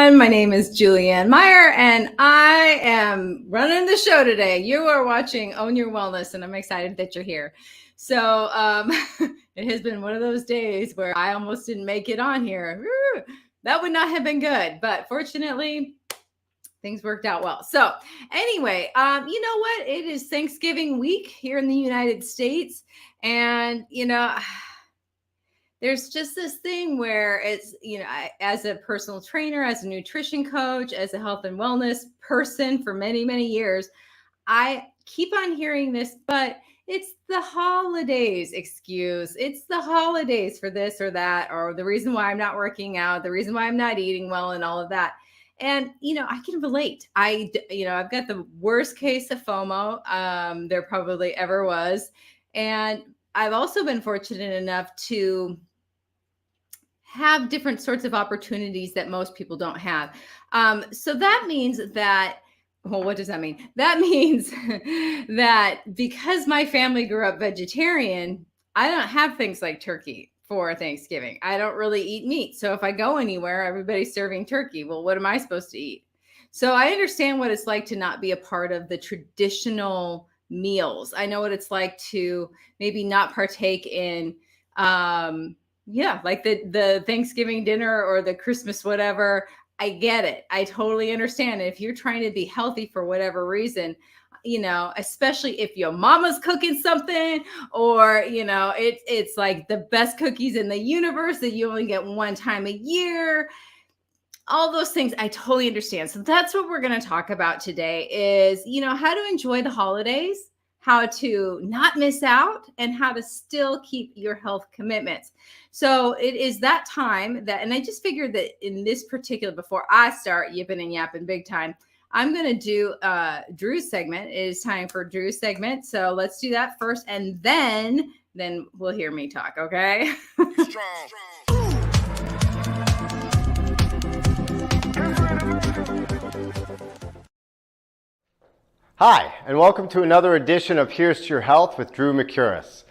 everyone. My name is Julianne Meyer, and I am running the show today. You are watching Own Your Wellness, and I'm excited that you're here. So it has been one of those days where I almost didn't make it on here. That would not have been good, but fortunately, things worked out well. So anyway, you know what? It is Thanksgiving week here in the United States, and there's just this thing where it's, as a personal trainer, as a nutrition coach, as a health and wellness person for many, many years, I keep on hearing this, but it's the holidays excuse. It's the holidays for this or that, or the reason why I'm not working out, the reason why I'm not eating well, and all of that. And, I can relate. I've got the worst case of FOMO there probably ever was. And I've also been fortunate enough to have different sorts of opportunities that most people don't have. So that means that, well, what does that mean? That means that because my family grew up vegetarian, I don't have things like turkey for Thanksgiving. I don't really eat meat. So if I go anywhere, everybody's serving turkey. Well, what am I supposed to eat? So I understand what it's like to not be a part of the traditional meals. I know what it's like to maybe not partake in, like the Thanksgiving dinner or the Christmas whatever. I get it. I totally understand. If you're trying to be healthy for whatever reason, especially if your mama's cooking something, or it's like the best cookies in the universe that you only get one time a year. All those things, I totally understand. So that's what we're going to talk about today is, how to enjoy the holidays, how to not miss out, and how to still keep your health commitments. So it is that time that, and I just figured that in this particular, before I start yipping and yapping big time, I'm going to do Drew's segment. It is time for Drew's segment. So let's do that first, and then we'll hear me talk, okay? Hi, and welcome to another edition of Here's to Your Health with Drew McCurris.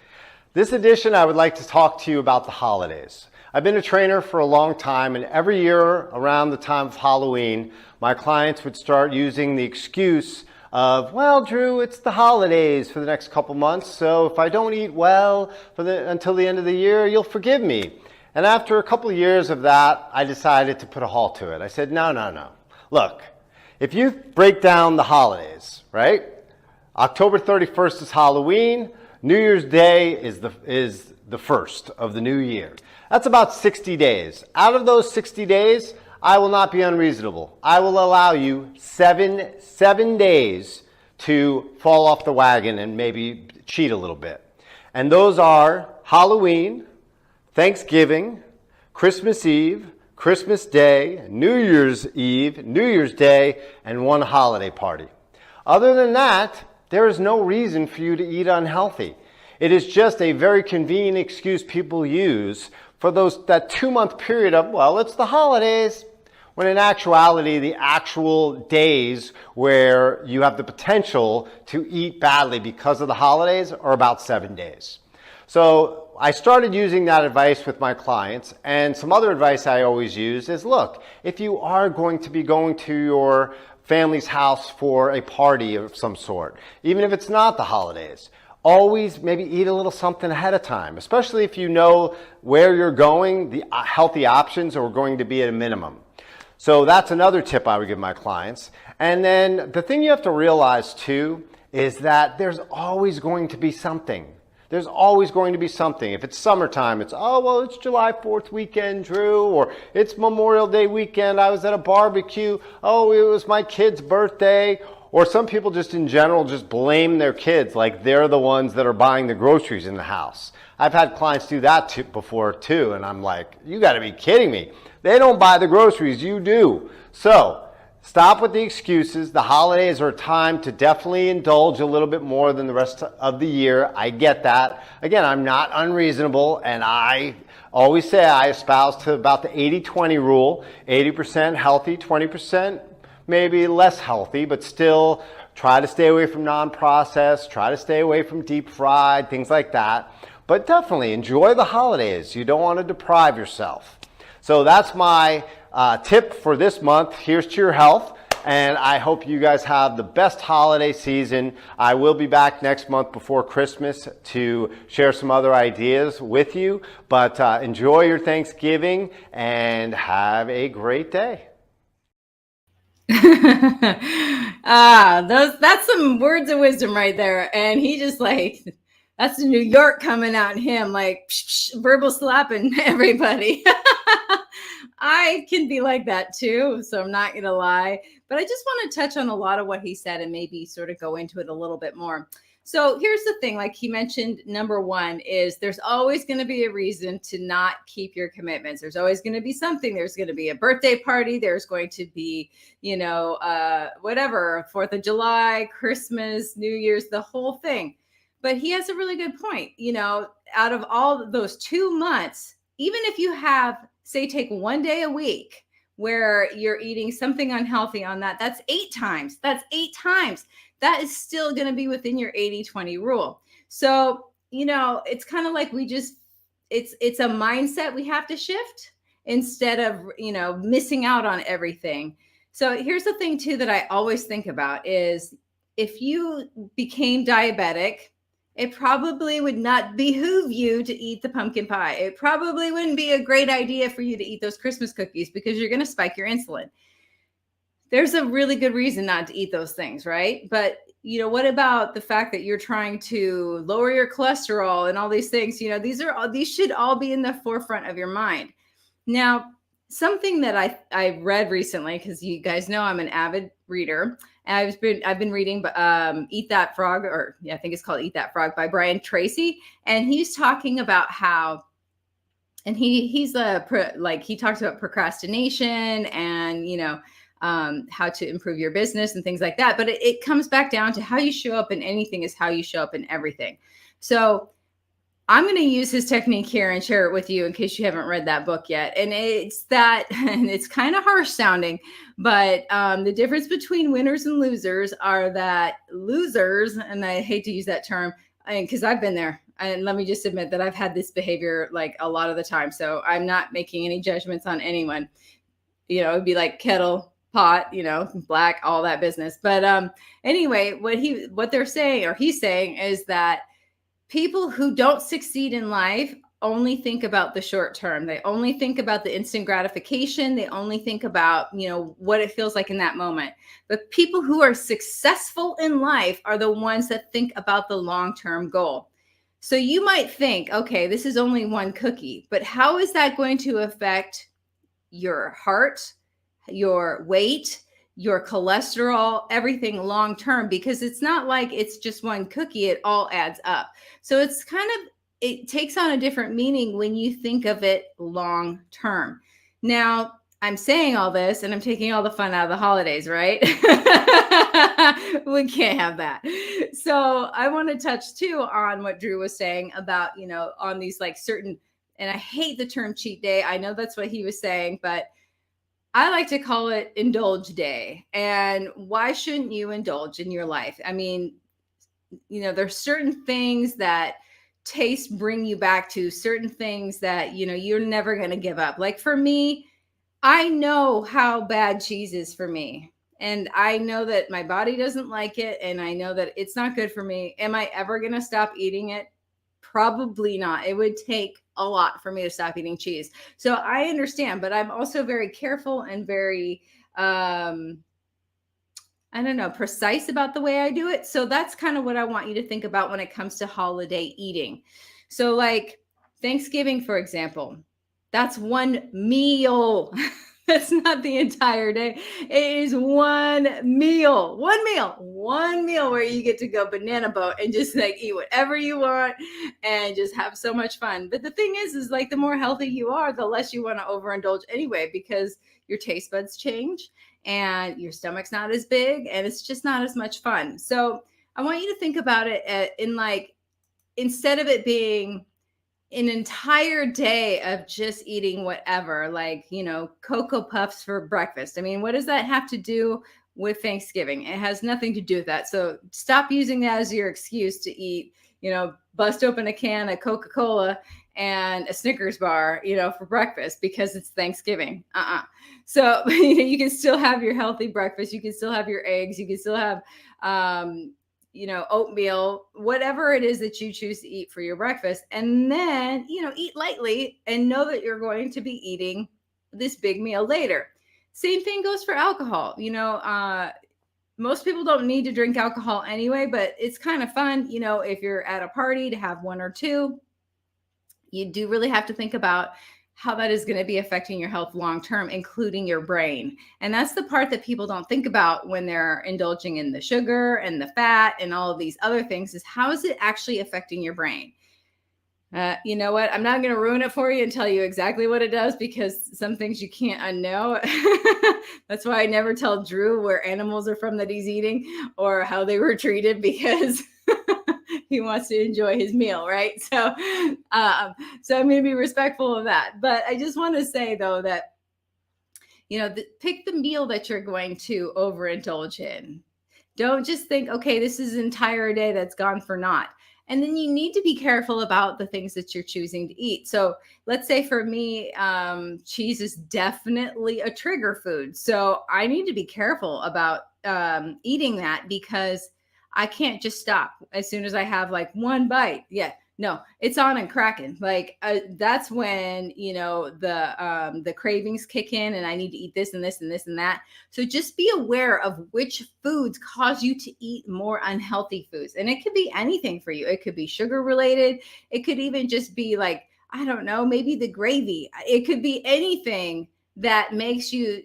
This edition, I would like to talk to you about the holidays. I've been a trainer for a long time, and every year around the time of Halloween, my clients would start using the excuse of, well, Drew, it's the holidays for the next couple months, so if I don't eat well until the end of the year, you'll forgive me. And after a couple of years of that, I decided to put a halt to it. I said, no. Look, if you break down the holidays, right? October 31st is Halloween. New Year's Day is the first of the new year. That's about 60 days. Out of those 60 days, I will not be unreasonable. I will allow you seven days to fall off the wagon and maybe cheat a little bit. And those are Halloween, Thanksgiving, Christmas Eve, Christmas Day, New Year's Eve, New Year's Day, and one holiday party. Other than that, there is no reason for you to eat unhealthy. It is just a very convenient excuse people use for that 2-month period of, well, it's the holidays, when in actuality, the actual days where you have the potential to eat badly because of the holidays are about 7 days. So I started using that advice with my clients, and some other advice I always use is, look, if you are going to be going to your family's house for a party of some sort, even if it's not the holidays, always maybe eat a little something ahead of time, especially if you know where you're going, the healthy options are going to be at a minimum. So that's another tip I would give my clients. And then the thing you have to realize too is that there's always going to be something. There's always going to be something. If it's summertime, it's July 4th weekend, Drew, or it's Memorial Day weekend, I was at a barbecue, it was my kid's birthday. Or some people just in general just blame their kids like they're the ones that are buying the groceries in the house. I've had clients do that before too, and I'm like, you got to be kidding me. They don't buy the groceries, you do. So stop with the excuses. The holidays are a time to definitely indulge a little bit more than the rest of the year. I get that. Again, I'm not unreasonable, and I always say I espouse to about the 80-20 rule, 80% healthy, 20% maybe less healthy, but still try to stay away from non-processed, try to stay away from deep fried, things like that. But definitely enjoy the holidays. You don't want to deprive yourself. So that's my tip for this month. Here's to your health. And I hope you guys have the best holiday season. I will be back next month before Christmas to share some other ideas with you. But enjoy your Thanksgiving and have a great day. That's some words of wisdom right there. And he just like, that's New York coming out in him, like verbal slapping everybody. I can be like that too, so I'm not going to lie. But I just want to touch on a lot of what he said and maybe sort of go into it a little bit more. So here's the thing, like he mentioned, number one is there's always going to be a reason to not keep your commitments. There's always going to be something. There's going to be a birthday party. There's going to be, whatever, 4th of July, Christmas, New Year's, the whole thing. But he has a really good point. Out of all those 2 months, even if you have, say, take 1 day a week where you're eating something unhealthy on that, that's 8 times. That's 8 times. That is still going to be within your 80-20 rule. So, it's kind of like it's a mindset we have to shift instead of, missing out on everything. So here's the thing too, that I always think about is if you became diabetic, it probably would not behoove you to eat the pumpkin pie. It probably wouldn't be a great idea for you to eat those Christmas cookies because you're going to spike your insulin. There's a really good reason not to eat those things, right? But, what about the fact that you're trying to lower your cholesterol and all these things? These should all be in the forefront of your mind. Now, something that I read recently, because you guys know I'm an avid reader, and I've been reading Eat That Frog, I think it's called Eat That Frog by Brian Tracy, and he's talking about how, and he talks about procrastination and how to improve your business and things like that. But it comes back down to how you show up in anything is how you show up in everything. So I'm going to use his technique here and share it with you in case you haven't read that book yet. And it's kind of harsh sounding, but the difference between winners and losers are that losers, and I hate to use that term because I've been there. And let me just admit that I've had this behavior like a lot of the time. So I'm not making any judgments on anyone. It'd be like kettle, pot, black, all that business. But anyway, what they're saying, or he's saying, is that people who don't succeed in life only think about the short term. They only think about the instant gratification. They only think about, what it feels like in that moment. But people who are successful in life are the ones that think about the long-term goal. So you might think, okay, this is only one cookie, but how is that going to affect your heart, your weight, your cholesterol, everything long term? Because it's not like it's just one cookie, it all adds up. So it takes on a different meaning when you think of it long term. Now, I'm saying all this and I'm taking all the fun out of the holidays, right? We can't have that. So I want to touch too on what Drew was saying about, on these like certain, and I hate the term cheat day. I know that's what he was saying, but I like to call it indulge day. And why shouldn't you indulge in your life? I mean, there's certain things that taste bring you back to, certain things that, you're never going to give up. Like for me, I know how bad cheese is for me. And I know that my body doesn't like it. And I know that it's not good for me. Am I ever going to stop eating it? Probably not. It would take a lot for me to stop eating cheese. So I understand, but I'm also very careful and very, precise about the way I do it. So that's kind of what I want you to think about when it comes to holiday eating. So like Thanksgiving, for example, that's one meal. That's not the entire day. It is one meal where you get to go banana boat and just like eat whatever you want and just have so much fun. But the thing is like the more healthy you are, the less you want to overindulge anyway, because your taste buds change and your stomach's not as big and it's just not as much fun. So I want you to think about it in like, instead of it being an entire day of just eating whatever, like, Cocoa Puffs for breakfast. I mean, what does that have to do with Thanksgiving? It has nothing to do with that. So stop using that as your excuse to eat, bust open a can of Coca-Cola and a Snickers bar, for breakfast because it's Thanksgiving. So you can still have your healthy breakfast. You can still have your eggs. You can still have, oatmeal, whatever it is that you choose to eat for your breakfast. And then, eat lightly and know that you're going to be eating this big meal later. Same thing goes for alcohol. Most people don't need to drink alcohol anyway, but it's kind of fun, if you're at a party to have one or two. You do really have to think about how that is going to be affecting your health long term, including your brain. And that's the part that people don't think about when they're indulging in the sugar and the fat and all of these other things, is how is it actually affecting your brain? You know what? I'm not going to ruin it for you and tell you exactly what it does, because some things you can't unknow. That's why I never tell Drew where animals are from that he's eating or how they were treated, because he wants to enjoy his meal, right? So I'm going to be respectful of that. But I just want to say, though, that, pick the meal that you're going to overindulge in. Don't just think, okay, this is an entire day that's gone for naught. And then you need to be careful about the things that you're choosing to eat. So let's say for me, cheese is definitely a trigger food. So I need to be careful about eating that, because I can't just stop as soon as I have like one bite. Yeah, no, it's on and cracking. Like that's when, the cravings kick in and I need to eat this and this and this and that. So just be aware of which foods cause you to eat more unhealthy foods. And it could be anything for you. It could be sugar related. It could even just be like, I don't know, maybe the gravy. It could be anything that makes you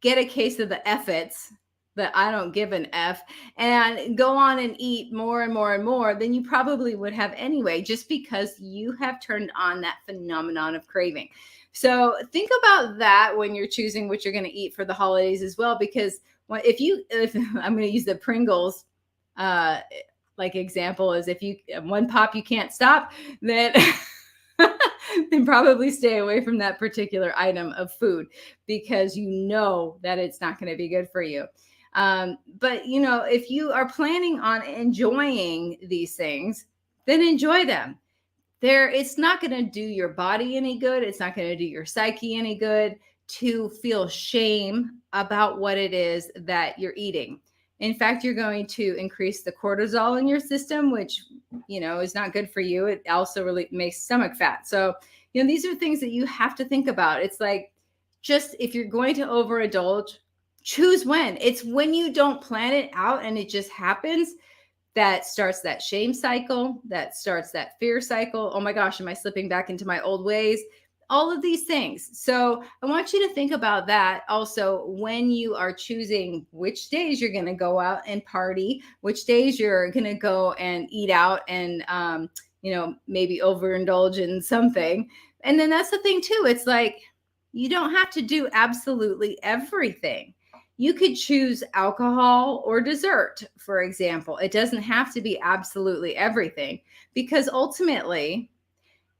get a case of the F-its, that I don't give an F, and go on and eat more and more and more than you probably would have anyway, just because you have turned on that phenomenon of craving. So think about that when you're choosing what you're going to eat for the holidays as well, because if I'm going to use the Pringles like example, is if you one pop you can't stop, then then probably stay away from that particular item of food, because that it's not going to be good for you. But if you are planning on enjoying these things, then enjoy them. It's not going to do your body any good. It's not going to do your psyche any good to feel shame about what it is that you're eating. In fact, you're going to increase the cortisol in your system, which, is not good for you. It also really makes stomach fat. So, these are things that you have to think about. It's like, just if you're going to overindulge, choose when. It's when you don't plan it out and it just happens that starts that shame cycle, that starts that fear cycle. Oh my gosh, am I slipping back into my old ways? All of these things. So I want you to think about that also when you are choosing which days you're going to go out and party, which days you're going to go and eat out and, maybe overindulge in something. And then that's the thing too. It's like, you don't have to do absolutely everything. You could choose alcohol or dessert, for example. It doesn't have to be absolutely everything, because ultimately,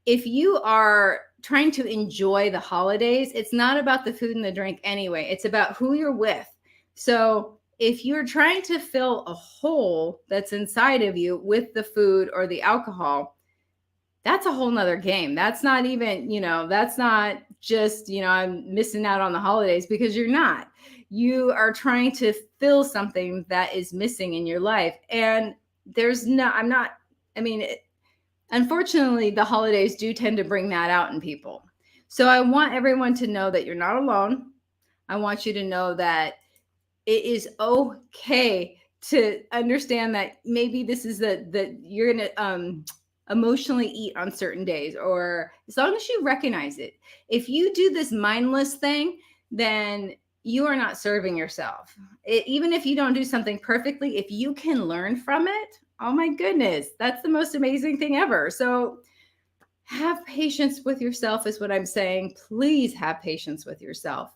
if you are trying to enjoy the holidays, it's not about the food and the drink anyway. It's about who you're with. So if you're trying to fill a hole that's inside of you with the food or the alcohol, that's a whole nother game. That's not even, that's not just, I'm missing out on the holidays, because you're not. You are trying to fill something that is missing in your life. And unfortunately, the holidays do tend to bring that out in people. So I want everyone to know that you're not alone. I want you to know that it is okay to understand that maybe this is that you're going to emotionally eat on certain days, or as long as you recognize it. If you do this mindless thing, then you are not serving yourself. Even if you don't do something perfectly, if you can learn from it, oh my goodness, that's the most amazing thing ever. So have patience with yourself is what I'm saying. Please have patience with yourself.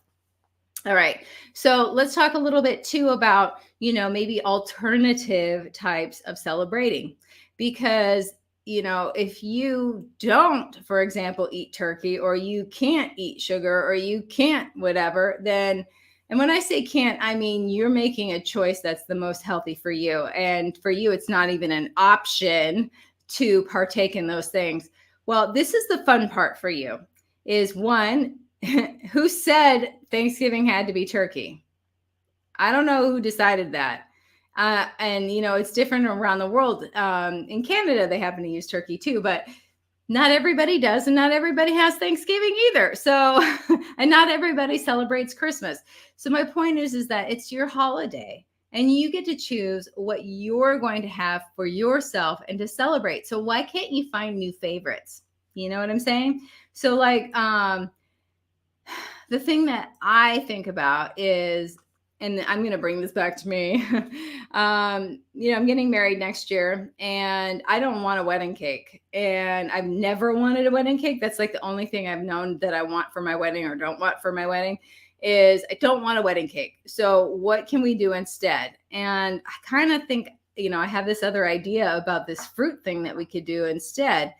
All right. So let's talk a little bit too about, maybe alternative types of celebrating, because if you don't, for example, eat turkey, or you can't eat sugar, or you can't whatever, then, and when I say can't, I mean you're making a choice that's the most healthy for you. And for you, it's not even an option to partake in those things. Well, this is the fun part for you is one, who said Thanksgiving had to be turkey? I don't know who decided that. And, it's different around the world. In Canada, they happen to use turkey too, but not everybody does. And not everybody has Thanksgiving either. So, and not everybody celebrates Christmas. So my point is that it's your holiday and you get to choose what you're going to have for yourself and to celebrate. So why can't you find new favorites? You know what I'm saying? So like, the thing that I think about is, and I'm going to bring this back to me. I'm getting married next year and I don't want a wedding cake. And I've never wanted a wedding cake. That's like the only thing I've known that I want for my wedding or don't want for my wedding is I don't want a wedding cake. So what can we do instead? And I kind of think, I have this other idea about this fruit thing that we could do instead,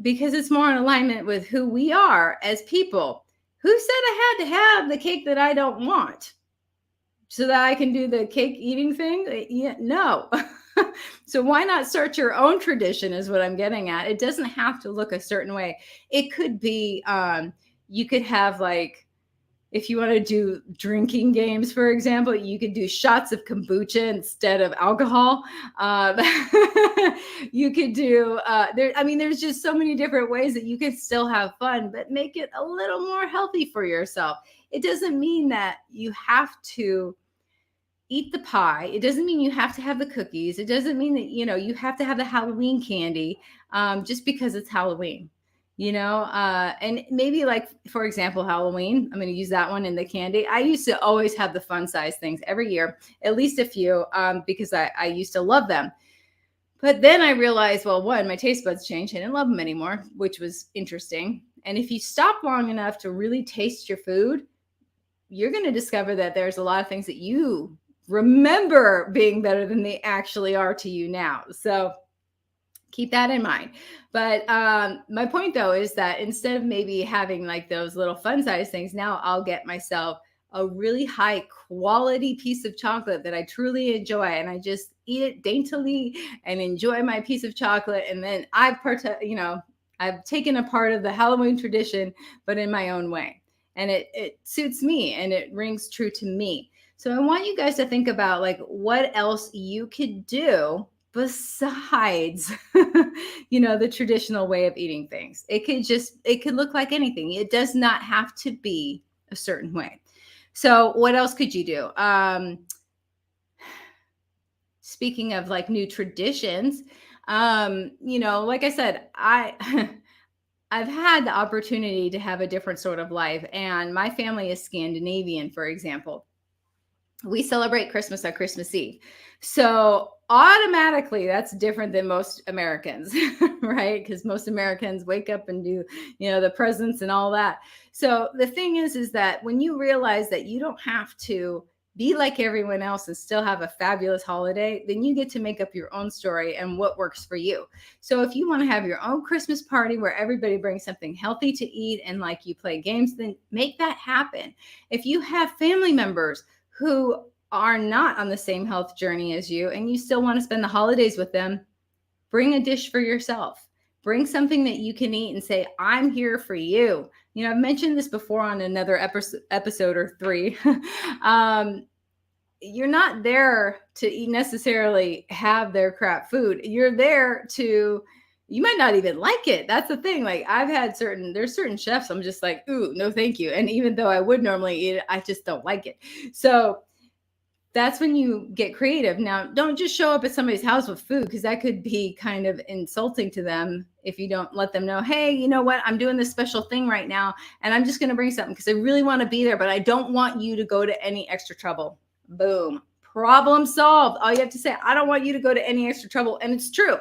because it's more in alignment with who we are as people. Who said I had to have the cake that I don't want? So that I can do the cake eating thing? Yeah, no. So why not start your own tradition is what I'm getting at. It doesn't have to look a certain way. It could be, you could have like, if you want to do drinking games, for example, you could do shots of kombucha instead of alcohol. You could do, there's just so many different ways that you could still have fun, but make it a little more healthy for yourself. It doesn't mean that you have to eat the pie. It doesn't mean you have to have the cookies. It doesn't mean that, you have to have the Halloween candy just because it's Halloween, and maybe like, for example, Halloween, I'm going to use that one in the candy. I used to always have the fun size things every year, at least a few, because I used to love them. But then I realized, well, one, my taste buds changed. I didn't love them anymore, which was interesting. And if you stop long enough to really taste your food, you're going to discover that there's a lot of things that you remember being better than they actually are to you now. So keep that in mind. But my point, though, is that instead of maybe having like those little fun size things, now I'll get myself a really high quality piece of chocolate that I truly enjoy. And I just eat it daintily and enjoy my piece of chocolate. And then I've taken a part of the Halloween tradition, but in my own way. And it suits me and it rings true to me. So I want you guys to think about like what else you could do besides, the traditional way of eating things. It could look like anything. It does not have to be a certain way. So what else could you do? Speaking of like new traditions, like I said, I've had the opportunity to have a different sort of life, and my family is Scandinavian, for example. We celebrate Christmas on Christmas Eve. So automatically that's different than most Americans, right? Because most Americans wake up and do, the presents and all that. So the thing is that when you realize that you don't have to be like everyone else and still have a fabulous holiday, then you get to make up your own story and what works for you. So if you want to have your own Christmas party where everybody brings something healthy to eat and like you play games, then make that happen. If you have family members who are not on the same health journey as you and you still want to spend the holidays with them, bring a dish for yourself. Bring something that you can eat and say, I'm here for you. I've mentioned this before on another episode or 3. You're not there to necessarily have their crap food. You're there to, you might not even like it. That's the thing. Like I've had there's certain chefs I'm just like, ooh, no, thank you. And even though I would normally eat it, I just don't like it. So that's when you get creative. Now, don't just show up at somebody's house with food, because that could be kind of insulting to them if you don't let them know, hey, you know what? I'm doing this special thing right now, and I'm just going to bring something because I really want to be there, but I don't want you to go to any extra trouble. Boom. Problem solved. All you have to say, I don't want you to go to any extra trouble. And it's true.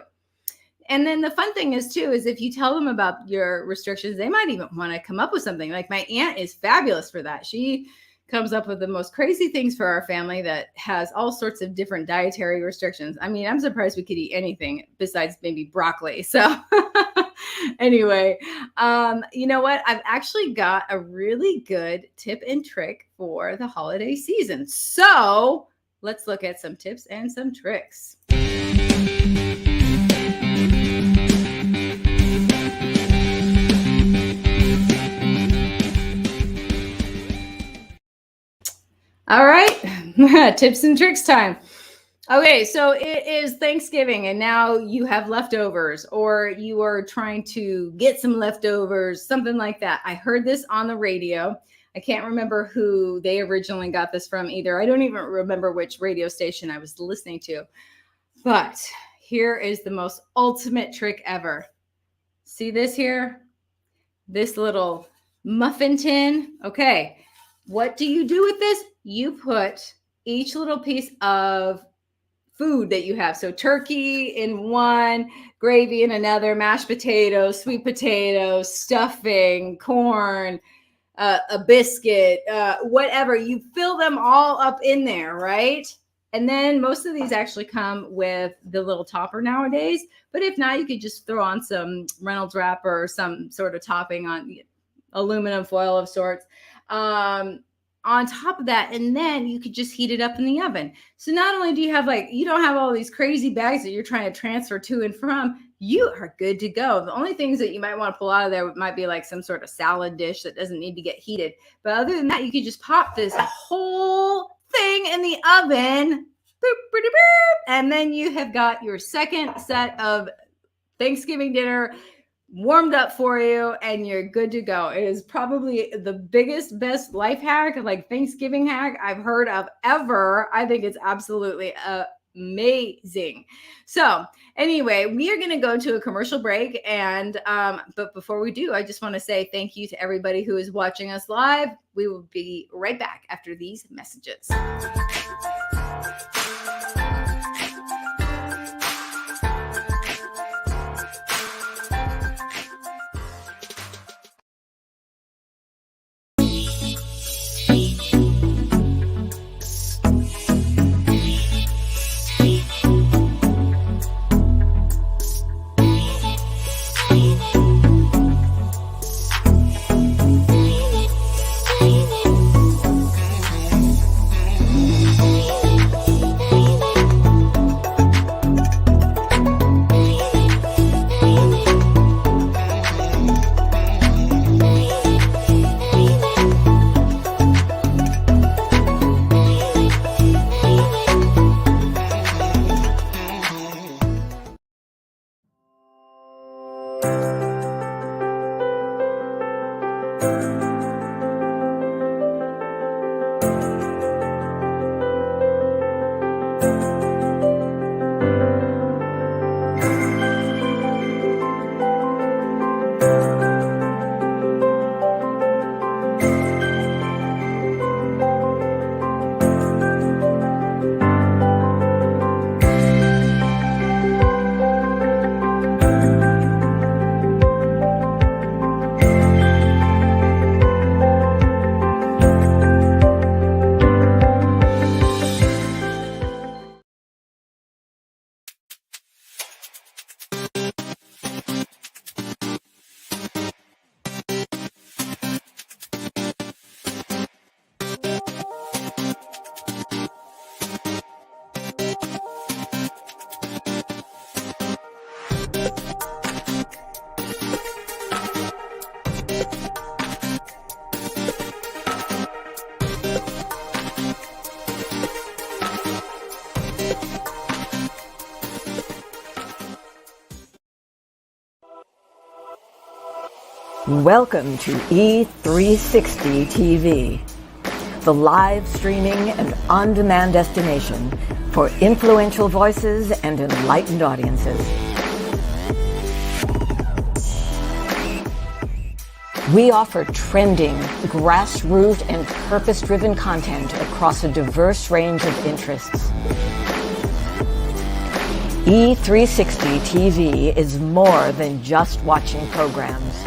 And then the fun thing is too, is if you tell them about your restrictions, they might even want to come up with something. Like my aunt is fabulous for that. She comes up with the most crazy things for our family that has all sorts of different dietary restrictions. I mean, I'm surprised we could eat anything besides maybe broccoli. So anyway, you know what? I've actually got a really good tip and trick for the holiday season. So let's look at some tips and some tricks. All right, tips and tricks time. Okay, so it is Thanksgiving and now you have leftovers, or you are trying to get some leftovers, something like that. I heard this on the radio. I can't remember who they originally got this from either. I don't even remember which radio station I was listening to. But here is the most ultimate trick ever. See this here? This little muffin tin. Okay, what do you do with this? You put each little piece of food that you have. So turkey in one, gravy in another, mashed potatoes, sweet potatoes, stuffing, corn, a biscuit, whatever. You fill them all up in there, right? And then most of these actually come with the little topper nowadays. But if not, you could just throw on some Reynolds wrapper or some sort of topping on aluminum foil of sorts. On top of that, and then you could just heat it up in the oven. So not only do you have you don't have all these crazy bags that you're trying to transfer to and from, you are good to go. The only things that you might want to pull out of there might be like some sort of salad dish that doesn't need to get heated. But other than that, you could just pop this whole thing in the oven, and then you have got your second set of Thanksgiving dinner warmed up for you, and you're good to go. It is probably the biggest, best life hack, like Thanksgiving hack I've heard of ever. I think it's absolutely amazing. So anyway, we are going to go to a commercial break, and but before we do, I just want to say thank you to everybody who is watching us live. We will be right back after these messages. Welcome to E360 TV, the live streaming and on-demand destination for influential voices and enlightened audiences. We offer trending, grassroots, and purpose-driven content across a diverse range of interests. E360 TV is more than just watching programs.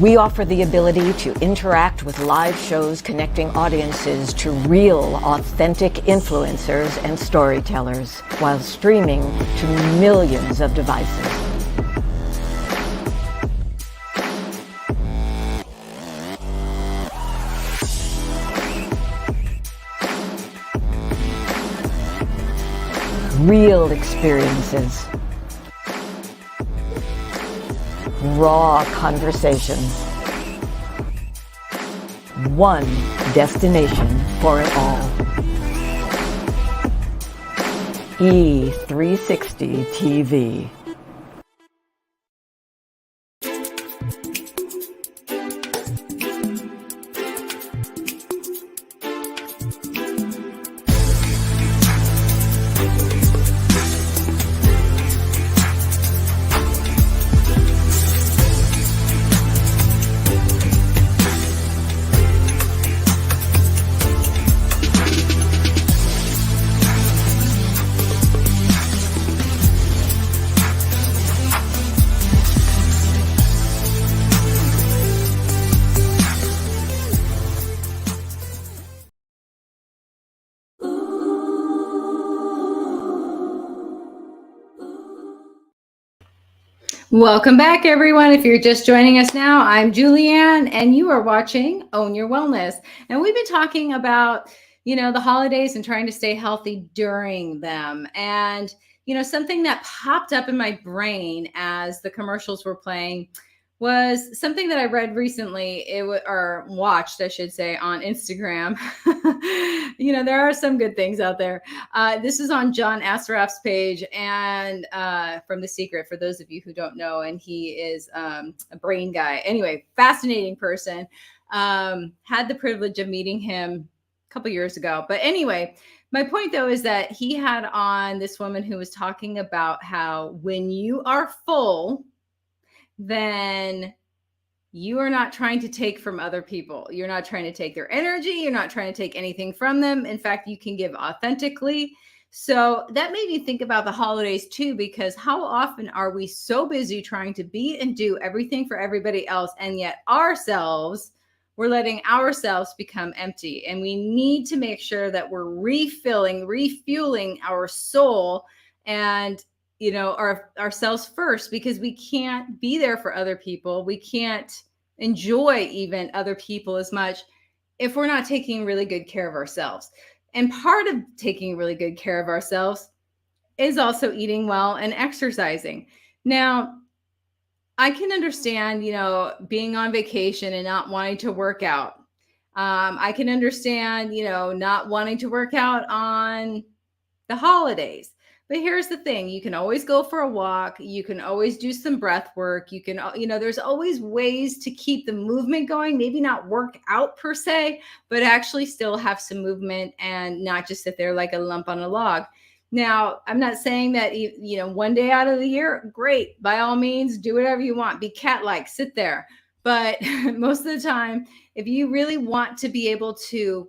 We offer the ability to interact with live shows connecting audiences to real, authentic influencers and storytellers while streaming to millions of devices. Real experiences. Raw conversations. one destination for it all. E360 TV. Welcome back, everyone. If you're just joining us now, I'm Julianne, and you are watching Own Your Wellness. And we've been talking about, the holidays and trying to stay healthy during them. And, something that popped up in my brain as the commercials were playing was something that I read recently, or watched, I should say, on Instagram. There are some good things out there. This is on John Assaraf's page, and from The Secret, for those of you who don't know, and he is a brain guy. Anyway, fascinating person. Had the privilege of meeting him a couple years ago. But anyway, my point, though, is that he had on this woman who was talking about how when you are full, then you are not trying to take from other people. You're not trying to take their energy. You're not trying to take anything from them. In fact, you can give authentically. So that made me think about the holidays too, because how often are we so busy trying to be and do everything for everybody else, and yet we're letting ourselves become empty. And we need to make sure that we're refueling our soul and ourselves first, because we can't be there for other people. We can't enjoy even other people as much if we're not taking really good care of ourselves. And part of taking really good care of ourselves is also eating well and exercising. Now, I can understand, being on vacation and not wanting to work out. I can understand, not wanting to work out on the holidays. But here's the thing, you can always go for a walk. You can always do some breath work. You can, there's always ways to keep the movement going, maybe not work out per se, but actually still have some movement and not just sit there like a lump on a log. Now, I'm not saying that, one day out of the year, great, by all means, do whatever you want, be cat-like, sit there. But most of the time, if you really want to be able to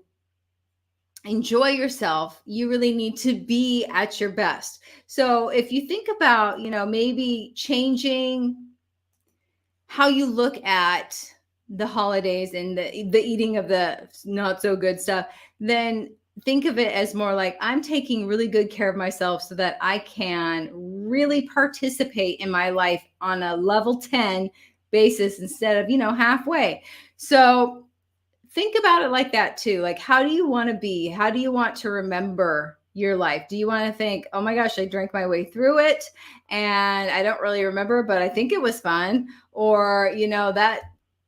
enjoy yourself, you really need to be at your best. So if you think about, maybe changing how you look at the holidays and the eating of the not so good stuff, then think of it as more like I'm taking really good care of myself so that I can really participate in my life on a level 10 basis instead of, halfway. So think about it like that too. Like, how do you want to be? How do you want to remember your life? Do you want to think, oh my gosh, I drank my way through it and I don't really remember, but I think it was fun? Or, that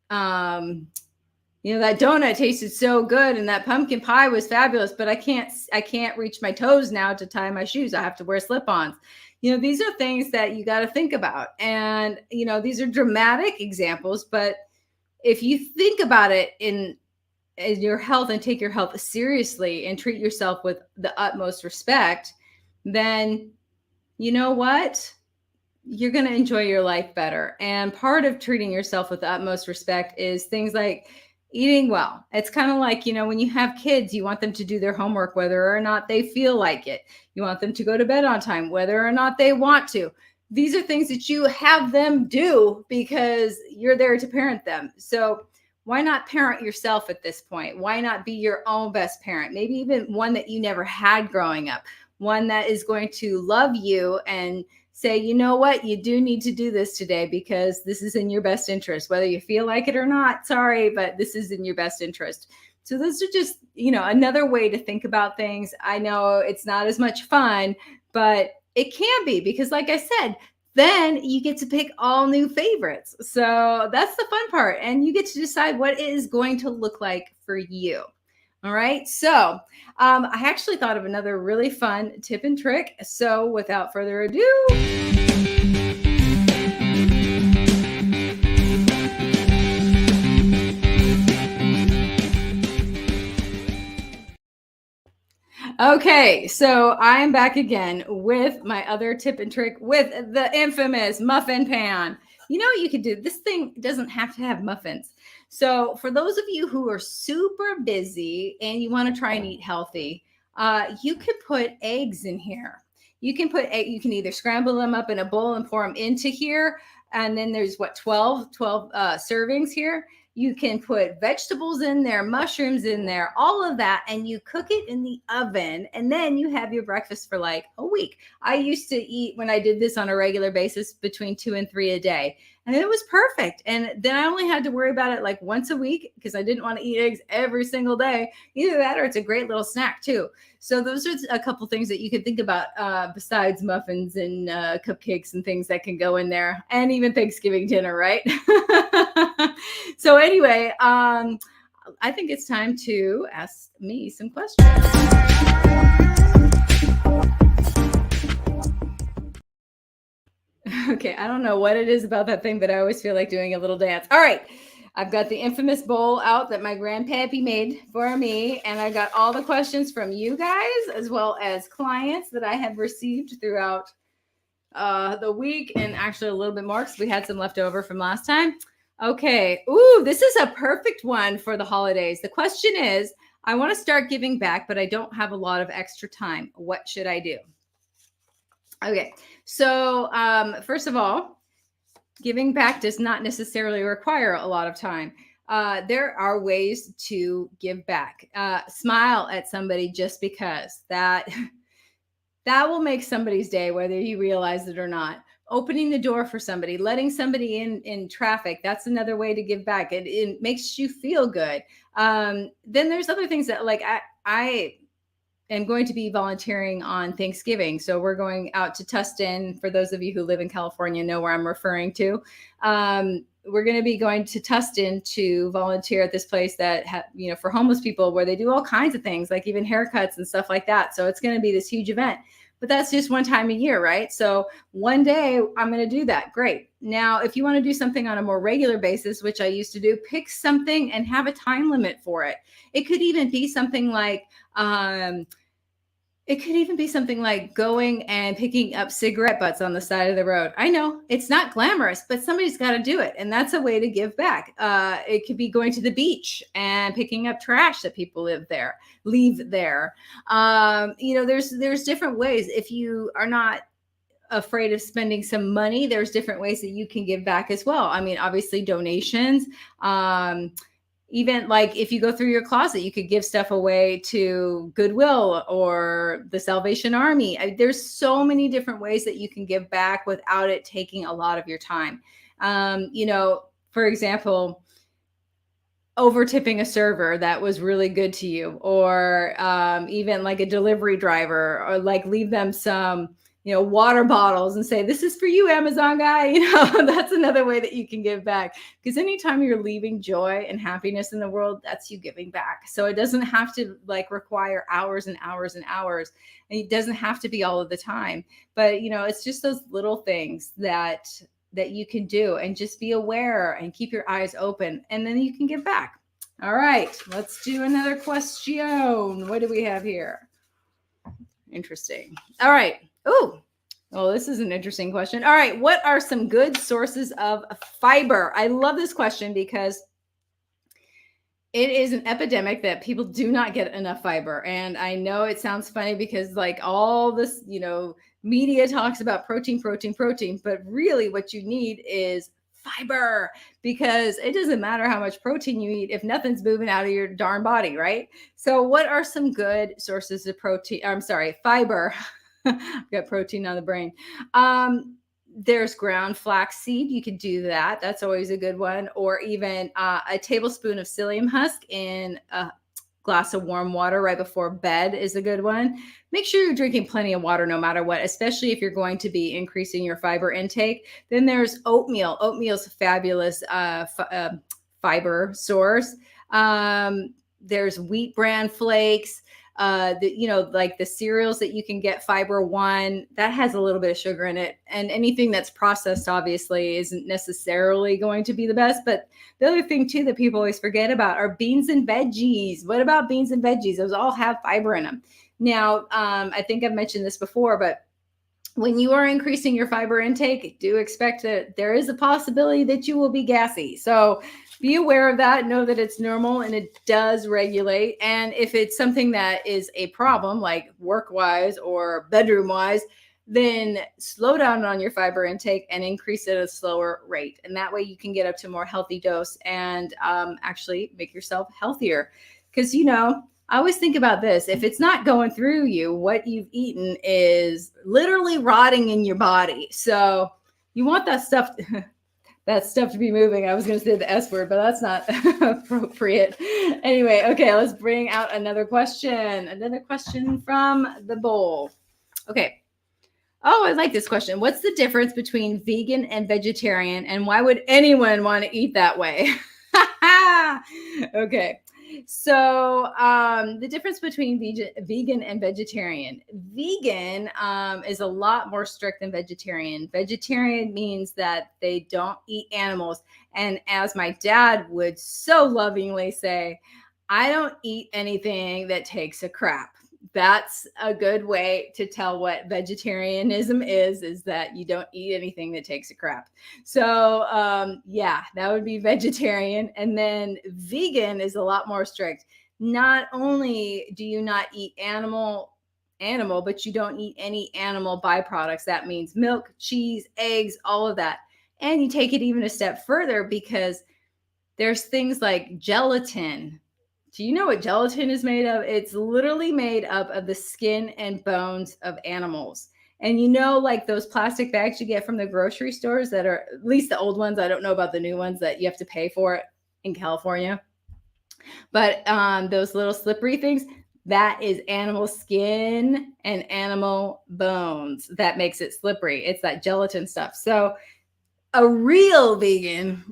donut tasted so good and that pumpkin pie was fabulous, but I can't reach my toes now to tie my shoes. I have to wear slip-ons. These are things that you got to think about. And, these are dramatic examples, but if you think about it in your health and take your health seriously and treat yourself with the utmost respect, then you know what? You're going to enjoy your life better. And part of treating yourself with the utmost respect is things like eating well. It's kind of like, when you have kids, you want them to do their homework, whether or not they feel like it. You want them to go to bed on time, whether or not they want to. These are things that you have them do because you're there to parent them. So why not parent yourself at this point? Why not be your own best parent? Maybe even one that you never had growing up, one that is going to love you and say, you know what, you do need to do this today because this is in your best interest, whether you feel like it or not. Sorry, but this is in your best interest. So those are just, another way to think about things. I know it's not as much fun, but it can be, because like I said, then you get to pick all new favorites. So that's the fun part. And you get to decide what it is going to look like for you. All right. So I actually thought of another really fun tip and trick. So without further ado, okay, so I'm back again with my other tip and trick with the infamous muffin pan. You know what you could do? This thing doesn't have to have muffins. So for those of you who are super busy and you want to try and eat healthy, you could put eggs in here. You can you can either scramble them up in a bowl and pour them into here. And then there's what, 12 servings here. You can put vegetables in there, mushrooms in there, all of that, and you cook it in the oven. And then you have your breakfast for like a week. I used to eat, when I did this on a regular basis, between 2 and 3 a day. And it was perfect. And then I only had to worry about it like once a week because I didn't want to eat eggs every single day. Either that or it's a great little snack too. So those are a couple things that you could think about besides muffins and cupcakes and things that can go in there, and even Thanksgiving dinner, right? So anyway, I think it's time to ask me some questions. Okay, I don't know what it is about that thing, but I always feel like doing a little dance. All right, I've got the infamous bowl out that my grandpappy made for me, and I got all the questions from you guys as well as clients that I have received throughout the week, and actually a little bit more because we had some left over from last time. Okay, ooh, this is a perfect one for the holidays. The question is, I want to start giving back, but I don't have a lot of extra time. What should I do? Okay, so first of all, giving back does not necessarily require a lot of time. There are ways to give back. Smile at somebody just because that will make somebody's day, whether you realize it or not. Opening the door for somebody, letting somebody in traffic, that's another way to give back. It makes you feel good. Then there's other things that, like, I am going to be volunteering on Thanksgiving. So we're going out to Tustin. For those of you who live in California know where I'm referring to. We're going to be going to Tustin to volunteer at this place that, for homeless people, where they do all kinds of things, like even haircuts and stuff like that. So it's going to be this huge event, but that's just one time a year, right? So one day I'm going to do that. Great. Now, if you want to do something on a more regular basis, which I used to do, pick something and have a time limit for it. It could even be something like, going and picking up cigarette butts on the side of the road. I know it's not glamorous, but somebody's got to do it. And that's a way to give back. It could be going to the beach and picking up trash that people leave there. There's different ways. If you are not afraid of spending some money, there's different ways that you can give back as well. I mean, obviously donations, even like if you go through your closet, you could give stuff away to Goodwill or the Salvation Army. There's so many different ways that you can give back without it taking a lot of your time. For example, over tipping a server that was really good to you, or even like a delivery driver, or like leave them some water bottles and say, this is for you, Amazon guy. That's another way that you can give back, because anytime you're leaving joy and happiness in the world, that's you giving back. So it doesn't have to require hours and hours and hours, and it doesn't have to be all of the time, but it's just those little things that you can do, and just be aware and keep your eyes open, and then you can give back. All right, let's do another question. What do we have here? Interesting. All right. Oh, this is an interesting question. All right. What are some good sources of fiber? I love this question because it is an epidemic that people do not get enough fiber. And I know it sounds funny because all this, media talks about protein, but really what you need is fiber, because it doesn't matter how much protein you eat if nothing's moving out of your darn body, right? So what are some good sources of fiber? I've got protein on the brain. There's ground flaxseed. You could do that. That's always a good one. Or even a tablespoon of psyllium husk in glass of warm water right before bed is a good one. Make sure you're drinking plenty of water no matter what, especially if you're going to be increasing your fiber intake. Then there's oatmeal. Oatmeal's a fabulous fiber source. There's wheat bran flakes. Like the cereals that you can get Fiber One, that has a little bit of sugar in it. And anything that's processed obviously isn't necessarily going to be the best. But the other thing too that people always forget about are beans and veggies. What about beans and veggies? Those all have fiber in them. Now, I think I've mentioned this before, but when you are increasing your fiber intake, do expect that there is a possibility that you will be gassy. So be aware of that. Know that it's normal and it does regulate. And if it's something that is a problem, like work-wise or bedroom-wise, then slow down on your fiber intake and increase it at a slower rate. And that way you can get up to a more healthy dose and actually make yourself healthier. Because, I always think about this. If it's not going through you, what you've eaten is literally rotting in your body. So you want that stuff to be moving. I was going to say the S word, but that's not appropriate. Anyway, okay, let's bring out another question. Another question from the bowl. Okay. Oh, I like this question. What's the difference between vegan and vegetarian, and why would anyone want to eat that way? Okay. So the difference between vegan and vegetarian. Vegan is a lot more strict than vegetarian. Vegetarian means that they don't eat animals. And as my dad would so lovingly say, I don't eat anything that takes a crap. That's a good way to tell what vegetarianism is that you don't eat anything that takes a crap. So that would be vegetarian. And then vegan is a lot more strict. Not only do you not eat animal, but you don't eat any animal byproducts. That means milk, cheese, eggs, all of that. And you take it even a step further because there's things like gelatin. Do you know what gelatin is made of? It's literally made up of the skin and bones of animals. And like those plastic bags you get from the grocery stores that are, at least the old ones, I don't know about the new ones that you have to pay for it in California. But those little slippery things, that is animal skin and animal bones that makes it slippery. It's that gelatin stuff. So a real vegan,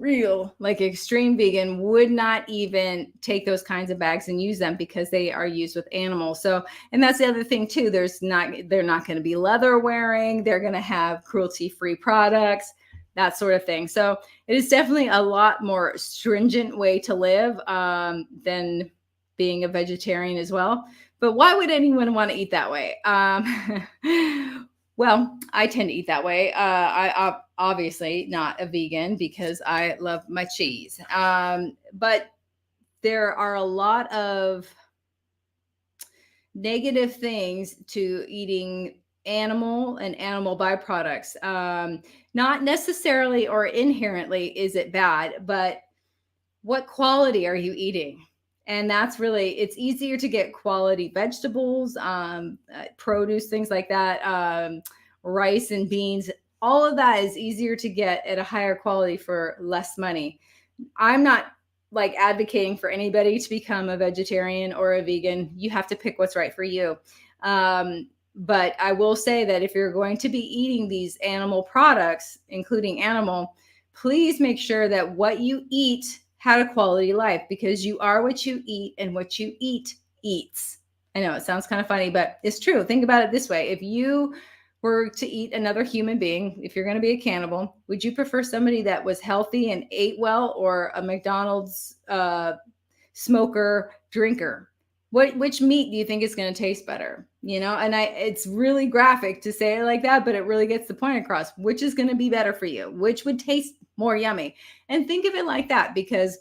like extreme vegan, would not even take those kinds of bags and use them because they are used with animals. So, and that's the other thing too. They're not going to be leather wearing. They're going to have cruelty-free products, that sort of thing. So it is definitely a lot more stringent way to live than being a vegetarian as well. But why would anyone want to eat that way? Well, I tend to eat that way. I obviously not a vegan because I love my cheese. But there are a lot of negative things to eating animal and animal byproducts. Not necessarily or inherently is it bad, but what quality are you eating? And that's really, it's easier to get quality vegetables, produce, things like that, rice and beans. All of that is easier to get at a higher quality for less money. I'm not like advocating for anybody to become a vegetarian or a vegan. You have to pick what's right for you. But I will say that if you're going to be eating these animal products, including animal, please make sure that what you eat had a quality life, because you are what you eat, and what you eat eats. I know it sounds kind of funny, but it's true. Think about it this way. If you were to eat another human being, if you're going to be a cannibal, would you prefer somebody that was healthy and ate well, or a McDonald's smoker drinker? Which meat do you think is going to taste better? And it's really graphic to say it like that, but it really gets the point across. Which is going to be better for you? Which would taste more yummy? And think of it like that, because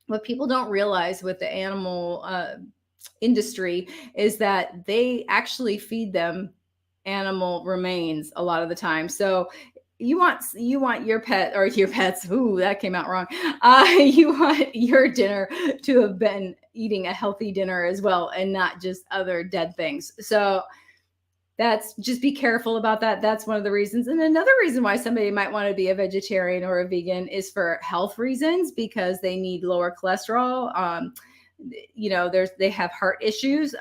what people don't realize with the animal industry is that they actually feed them animal remains a lot of the time. So you want your pet, or your pets, ooh, that came out wrong. You want your dinner to have been eating a healthy dinner as well, and not just other dead things. So just be careful about that. That's one of the reasons. And another reason why somebody might want to be a vegetarian or a vegan is for health reasons, because they need lower cholesterol. they have heart issues,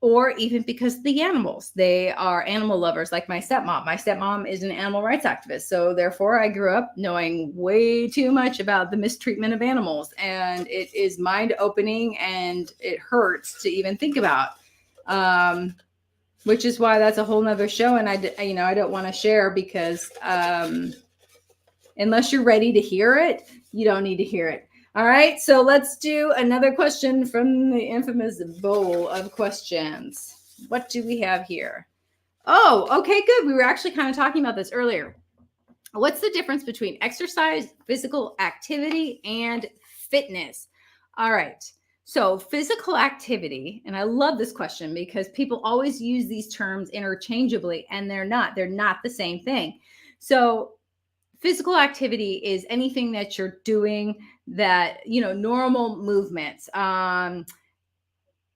or even because the animals, they are animal lovers, like my stepmom. My stepmom is an animal rights activist. So therefore I grew up knowing way too much about the mistreatment of animals, and it is mind opening and it hurts to even think about. Which is why that's a whole nother show. And I don't want to share because, unless you're ready to hear it, you don't need to hear it. All right, so let's do another question from the infamous bowl of questions. What do we have here? Oh, okay, good. We were actually kind of talking about this earlier. What's the difference between exercise, physical activity, and fitness? All right, so physical activity, and I love this question because people always use these terms interchangeably, and they're not the same thing. So physical activity is anything that you're doing that, normal movements,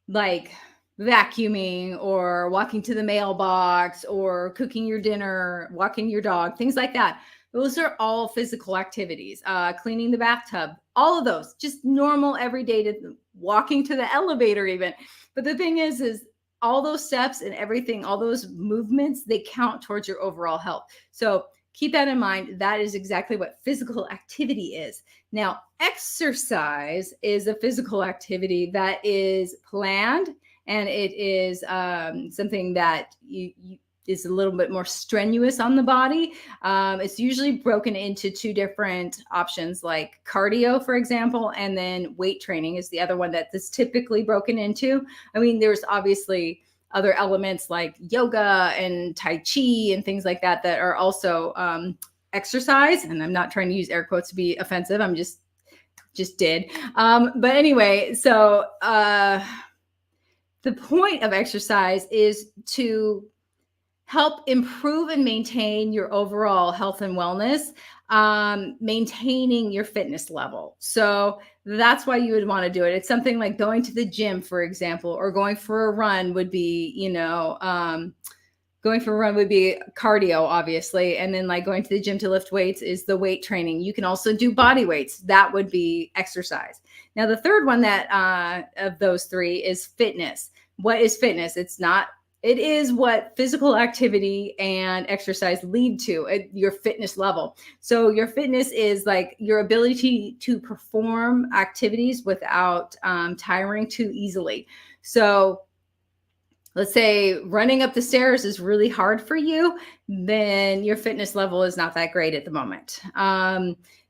like vacuuming or walking to the mailbox or cooking your dinner, walking your dog, things like that. Those are all physical activities. Cleaning the bathtub, all of those, just normal everyday, to walking to the elevator even. But the thing is all those steps and everything, all those movements, they count towards your overall health. So keep that in mind. That is exactly what physical activity is. Now, exercise is a physical activity that is planned, and it is something that is a little bit more strenuous on the body. It's usually broken into two different options, like cardio, for example, and then weight training is the other one that is typically broken into. I mean, there's obviously other elements like yoga and Tai Chi and things like that are also exercise. And I'm not trying to use air quotes to be offensive. I'm just did. But anyway, so the point of exercise is to help improve and maintain your overall health and wellness, maintaining your fitness level. So that's why you would want to do it. It's something like going to the gym, for example, or going for a run would be, going for a run would be cardio, obviously. And then like going to the gym to lift weights is the weight training. You can also do body weights. That would be exercise. Now, the third one that of those three is fitness. What is fitness? It is what physical activity and exercise lead to at your fitness level. So your fitness is like your ability to perform activities without tiring too easily. So let's say running up the stairs is really hard for you, then your fitness level is not that great at the moment.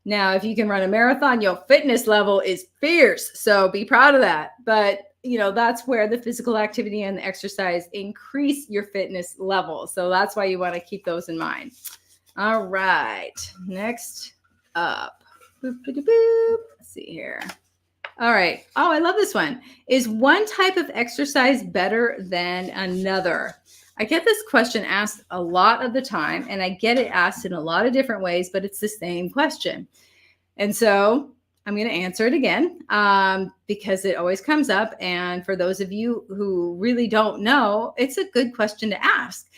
Now, if you can run a marathon, your fitness level is fierce. So be proud of that. But that's where the physical activity and the exercise increase your fitness level. So that's why you want to keep those in mind. All right. Next up. Let's see here. All right. Oh, I love this one. Is one type of exercise better than another? I get this question asked a lot of the time, and I get it asked in a lot of different ways, but it's the same question. And so I'm going to answer it again because it always comes up. And for those of you who really don't know, it's a good question to ask.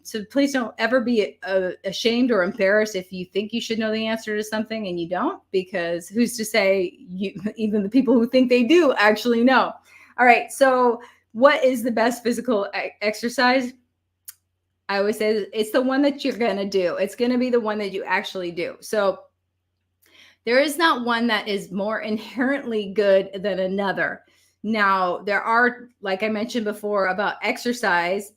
So please don't ever be ashamed or embarrassed if you think you should know the answer to something and you don't, because who's to say even the people who think they do actually know. All right. So what is the best physical exercise? I always say it's the one that you're going to do. It's going to be the one that you actually do. So there is not one that is more inherently good than another. Now, there are, like I mentioned before about exercise,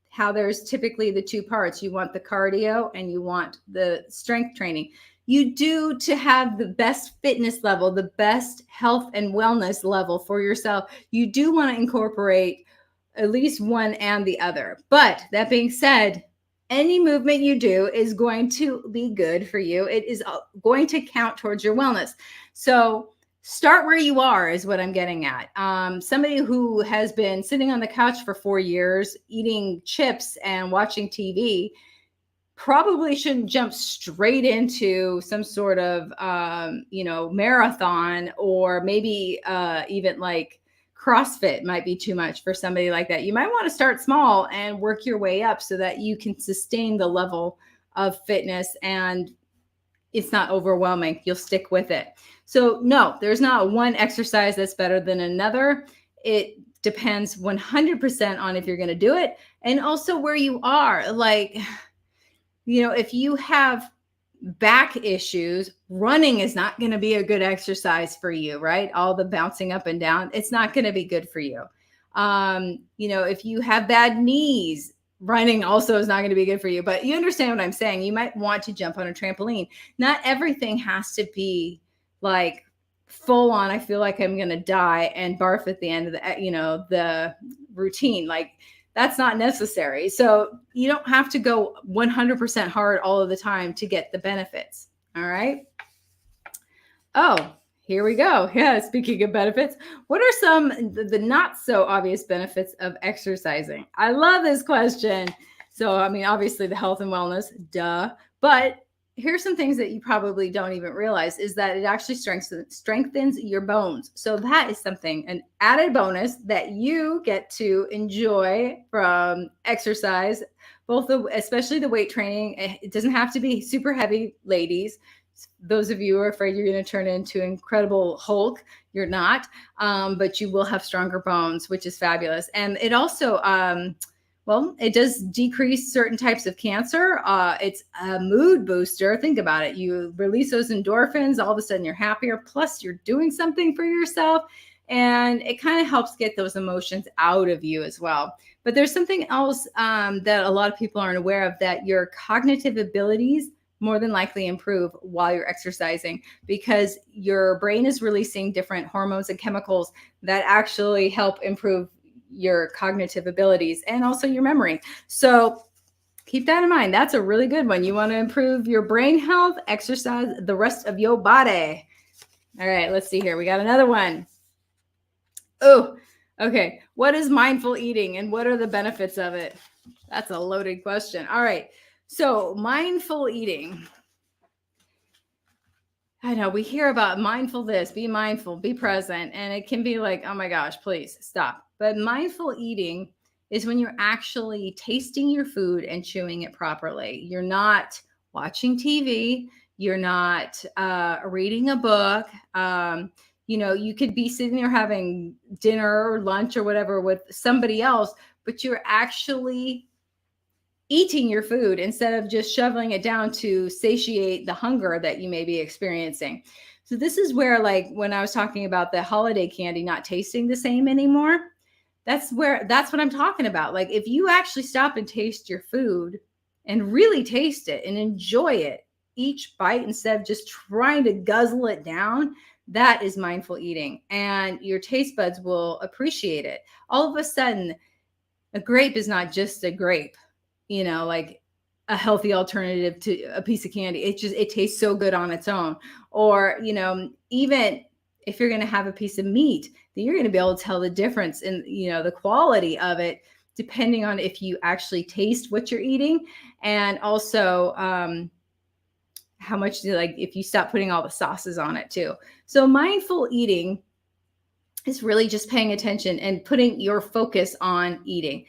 how there's typically the two parts. You want the cardio and you want the strength training. You do, to have the best fitness level, the best health and wellness level for yourself, you do want to incorporate at least one and the other. But that being said, any movement you do is going to be good for you. It is going to count towards your wellness. So start where you are is what I'm getting at. Somebody who has been sitting on the couch for 4 years, eating chips and watching TV, probably shouldn't jump straight into some sort of, marathon, or maybe even like CrossFit might be too much for somebody like that. You might want to start small and work your way up so that you can sustain the level of fitness and it's not overwhelming. You'll stick with it. So no, there's not one exercise that's better than another. It depends 100% on if you're going to do it and also where you are. Like, if you have back issues, running is not going to be a good exercise for you, right? All the bouncing up and down, it's not going to be good for you. If you have bad knees, running also is not going to be good for you. But you understand what I'm saying. You might want to jump on a trampoline. Not everything has to be like full on, I feel like I'm going to die and barf at the end of the routine. Like, that's not necessary. So you don't have to go 100% hard all of the time to get the benefits. All right. Oh, here we go. Yeah. Speaking of benefits, what are some the not so obvious benefits of exercising? I love this question. So, I mean, obviously the health and wellness, duh. But here's some things that you probably don't even realize is that it actually strengthens your bones. So that is something, an added bonus that you get to enjoy from exercise, especially the weight training. It doesn't have to be super heavy, ladies. Those of you who are afraid you're going to turn into Incredible Hulk, you're not, but you will have stronger bones, which is fabulous. And it also, it does decrease certain types of cancer. It's a mood booster. Think about it. You release those endorphins. All of a sudden you're happier. Plus you're doing something for yourself. And it kind of helps get those emotions out of you as well. But there's something else that a lot of people aren't aware of, that your cognitive abilities more than likely improve while you're exercising, because your brain is releasing different hormones and chemicals that actually help improve your cognitive abilities and also your memory. So keep that in mind. That's a really good one. You want to improve your brain health, exercise the rest of your body. All right, let's see here. We got another one. Oh, okay. What is mindful eating and what are the benefits of it? That's a loaded question. All right. So mindful eating. I know we hear about mindful this, be mindful, be present, and it can be like, oh my gosh, please stop. But mindful eating is when you're actually tasting your food and chewing it properly. You're not watching TV. You're not reading a book. You could be sitting there having dinner or lunch or whatever with somebody else, but you're actually eating your food instead of just shoveling it down to satiate the hunger that you may be experiencing. So this is where, like, when I was talking about the holiday candy not tasting the same anymore, that's what I'm talking about. Like, if you actually stop and taste your food and really taste it and enjoy it each bite instead of just trying to guzzle it down, that is mindful eating, and your taste buds will appreciate it. All of a sudden, a grape is not just a grape, like a healthy alternative to a piece of candy. It tastes so good on its own. Or, even if you're going to have a piece of meat, then you're going to be able to tell the difference in, the quality of it, depending on if you actually taste what you're eating. And also, how much if you stop putting all the sauces on it too. So mindful eating is really just paying attention and putting your focus on eating.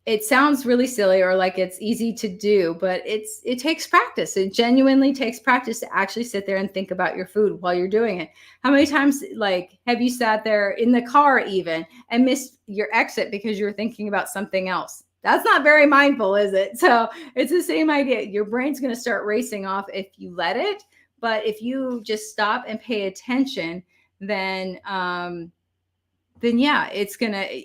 It sounds really silly or like it's easy to do, but it takes practice. It genuinely takes practice to actually sit there and think about your food while you're doing it. How many times, have you sat there in the car even and missed your exit because you were thinking about something else? That's not very mindful, is it? So it's the same idea. Your brain's going to start racing off if you let it. But if you just stop and pay attention, then yeah,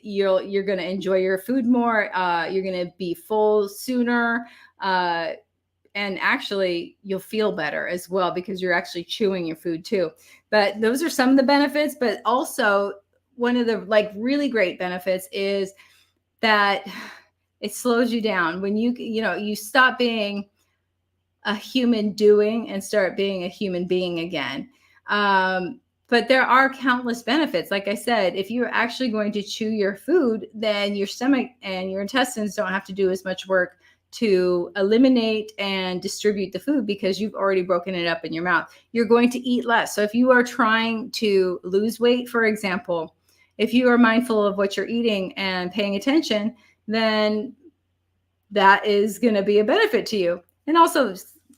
you're gonna enjoy your food more. You're gonna be full sooner, and actually you'll feel better as well because you're actually chewing your food too. But those are some of the benefits. But also, one of the really great benefits is that it slows you down when you stop being a human doing and start being a human being again. But there are countless benefits. Like I said, if you're actually going to chew your food, then your stomach and your intestines don't have to do as much work to eliminate and distribute the food because you've already broken it up in your mouth. You're going to eat less. So if you are trying to lose weight, for example, if you are mindful of what you're eating and paying attention, then that is going to be a benefit to you. And also,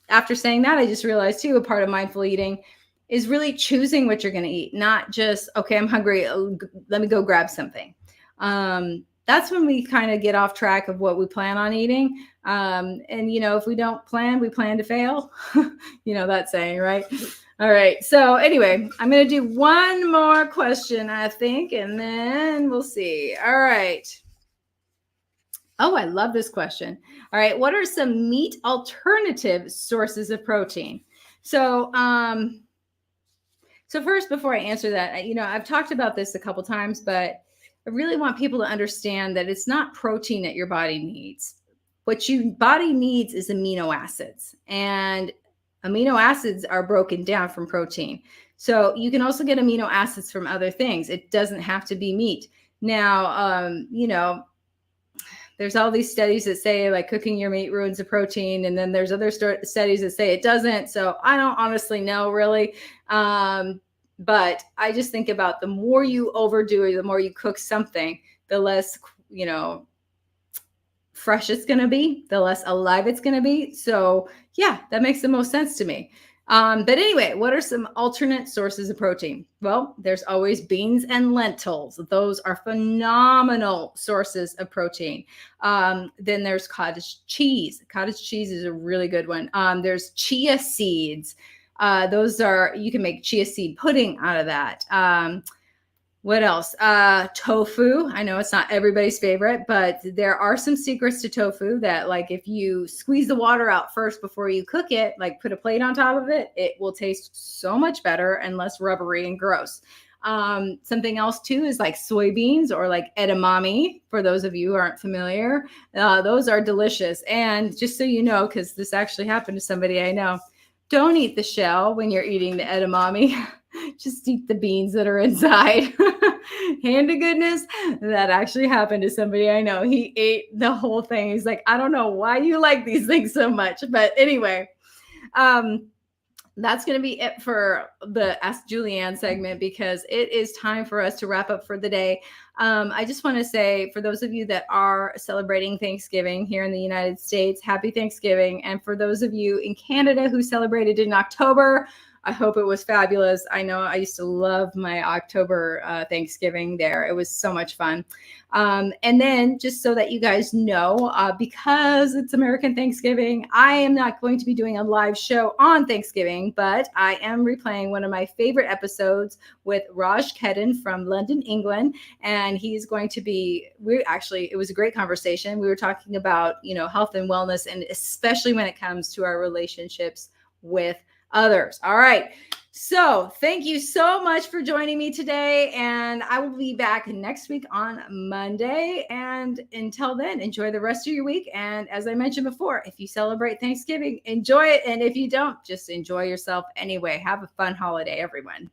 after saying that, I just realized too, a part of mindful eating is really choosing what you're going to eat, not just, okay, I'm hungry, let me go grab something. That's when we kind of get off track of what we plan on eating. And, if we don't plan, we plan to fail. That saying, right? All right. So anyway, I'm going to do one more question, I think, and then we'll see. All right. Oh, I love this question. All right. What are some meat alternative sources of protein? So first, before I answer that, I've talked about this a couple times, but I really want people to understand that it's not protein that your body needs. What your body needs is amino acids, and amino acids are broken down from protein. So you can also get amino acids from other things. It doesn't have to be meat. Now, there's all these studies that say like cooking your meat ruins the protein. And then there's other studies that say it doesn't. So I don't honestly know really. But I just think about the more you overdo it, the more you cook something, the less, fresh it's going to be, the less alive it's going to be. So yeah, that makes the most sense to me. But anyway, what are some alternate sources of protein? Well, there's always beans and lentils. Those are phenomenal sources of protein. Then there's cottage cheese. Cottage cheese is a really good one. There's chia seeds. You can make chia seed pudding out of that. What else? Tofu. I know it's not everybody's favorite, but there are some secrets to tofu that, like, if you squeeze the water out first before you cook it, like put a plate on top of it, it will taste so much better and less rubbery and gross. Something else too is like soybeans or like edamame. For those of you who aren't familiar, those are delicious. And just so you know, because this actually happened to somebody I know, don't eat the shell when you're eating the edamame. Just eat the beans that are inside. Hand to goodness, that actually happened to somebody I know. He ate the whole thing. He's like, I don't know why you like these things so much. But anyway, that's going to be it for the Ask Julianne segment, because it is time for us to wrap up for the day. I just want to say, for those of you that are celebrating Thanksgiving here in the United States, happy Thanksgiving. And for those of you in Canada who celebrated in October, I hope it was fabulous. I know I used to love my October Thanksgiving there. It was so much fun. And then, just so that you guys know, because it's American Thanksgiving, I am not going to be doing a live show on Thanksgiving, but I am replaying one of my favorite episodes with Raj Kedden from London, England. And he's going to be, it was a great conversation. We were talking about, health and wellness, and especially when it comes to our relationships with others. All right. So thank you so much for joining me today. And I will be back next week on Monday. And until then, enjoy the rest of your week. And as I mentioned before, if you celebrate Thanksgiving, enjoy it. And if you don't, just enjoy yourself anyway. Have a fun holiday, everyone.